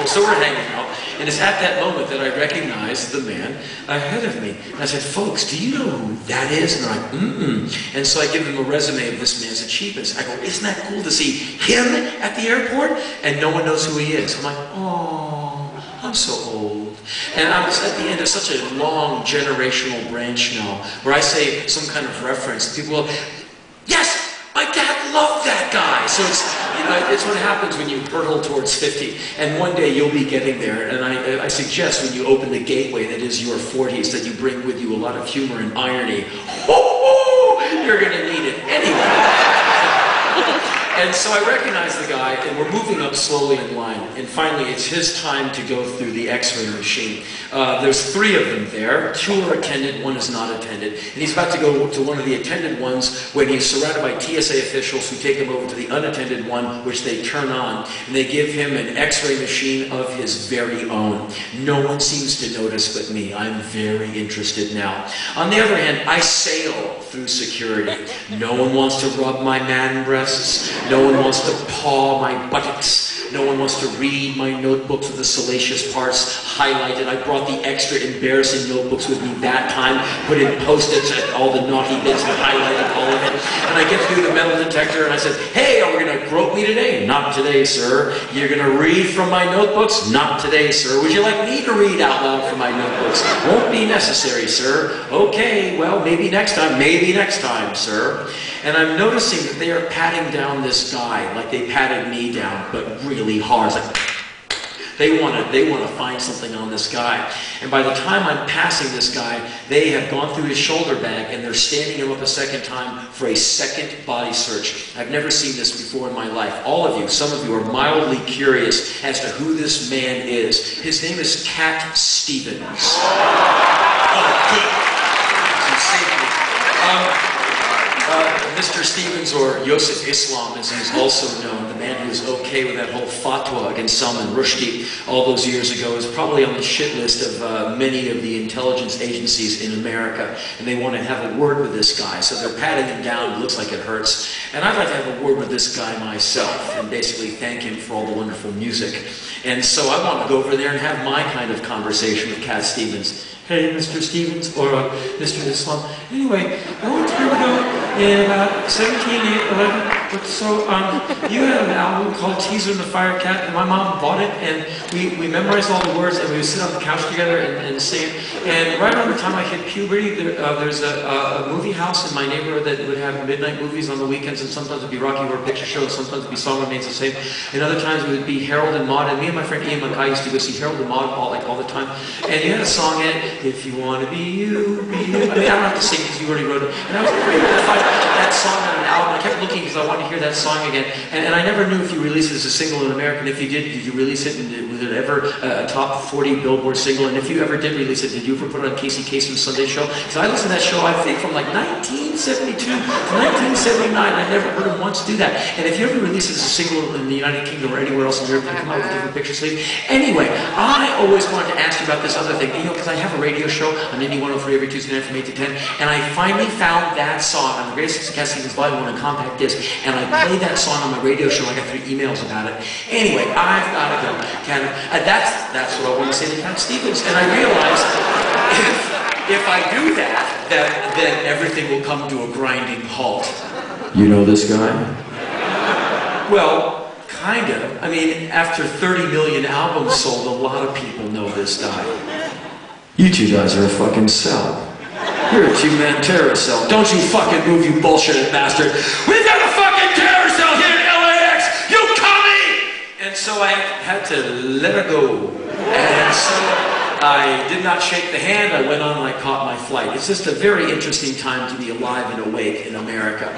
airport, so we're hanging out. And it's at that moment that I recognized the man ahead of me. And I said, folks, do you know who that is? And they're like, mm-mm. And so I give them a resume of this man's achievements. I go, isn't that cool to see him at the airport? And no one knows who he is. I'm like, oh, I'm so old. And I was at the end of such a long generational branch now, where I say some kind of reference. People will, yes, my dad loved that guy. So it's, you know, it's what happens when you hurtle towards 50. And one day you'll be getting there. And I suggest when you open the gateway that is your 40s, that you bring with you a lot of humor and irony. You're going to need it anyway. And so I recognize the guy, and we're moving up slowly in line. And finally, it's his time to go through the X-ray machine. There's 3 of them there. 2 are attended, 1 is not attended. And he's about to go to one of the attended ones when he's surrounded by TSA officials who take him over to the unattended one, which they turn on. And they give him an X-ray machine of his very own. No one seems to notice but me. I'm very interested now. On the other hand, I sail through security. No one wants to rub my man breasts. No one wants to paw my buttocks. No one wants to read my notebooks with the salacious parts highlighted. I brought the extra embarrassing notebooks with me that time, put in post-its at all the naughty bits and highlighted all of it. And I get through the metal detector and I said, hey, are we going to grope me today? Not today, sir. You're going to read from my notebooks? Not today, sir. Would you like me to read out loud from my notebooks? Won't be necessary, sir. Okay, well, maybe next time. Maybe next time, sir. And I'm noticing that they are patting down this guy like they patted me down, but really hard. It's like, they want to find something on this guy. And by the time I'm passing this guy, they have gone through his shoulder bag and they're standing him up a second time for a second body search. I've never seen this before in my life. All of you, some of you are mildly curious as to who this man is. His name is Cat Stevens. Oh, good. You saved me. Mr. Stevens, or Yosef Islam as he's also known, the man who was okay with that whole fatwa against Salman Rushdie all those years ago, is probably on the shit list of many of the intelligence agencies in America, and they want to have a word with this guy. So they're patting him down. It looks like it hurts. And I'd like to have a word with this guy myself and basically thank him for all the wonderful music. And so I want to go over there and have my kind of conversation with Cat Stevens. Hey, Mr. Stevens, or Mr. Islam. Anyway, a long time ago, in about 1711, so you had an album called Teaser and the Fire Cat, and my mom bought it, and we memorized all the words, and we would sit on the couch together and sing. And right around the time I hit puberty, there's a movie house in my neighborhood that would have midnight movies on the weekends, and sometimes it would be Rocky Horror Picture Show, and sometimes it would be Song Remains the Same, and other times it would be Harold and Maude, and me and my friend Ian Mackay used to go see Harold and Maude all the time, and you had a song in it, if you want to be you, be you. I mean, I don't have to sing because you already wrote it. And I was able to find that song on an album. I kept looking because I wanted to hear that song again. And I never knew if you released it as a single in America. And if you did you release it? And was it ever a top 40 Billboard single? And if you ever did release it, did you ever put it on Casey Kasem's Sunday Show? Because I listened to that show, I think, from like 1972 to 1979. I never heard him once do that. And if you ever release it as a single in the United Kingdom or anywhere else in Europe, you come out with a different picture sleeve. Anyway, I always wanted to ask you about this other thing. You know, because I have a radio show on Indie 103 every Tuesday night from 8 to 10, and I finally found that song on the Greatest Hits of Cat Stevens Volume 1 on compact disc, and I played that song on my radio show. I got 3 emails about it. Anyway, I've got to go. That's what I want to say to Cat Stevens, and I realized if I do that, then everything will come to a grinding halt. You know this guy? Well, kind of. I mean, after 30 million albums sold, a lot of people know this guy. You two guys are a fucking cell. You're a 2-man terrorist cell. Don't you fucking move, you bullshitting bastard. We've got a fucking terrorist cell here in LAX! You commie! And so I had to let her go. And so I did not shake the hand. I went on and I caught my flight. It's just a very interesting time to be alive and awake in America.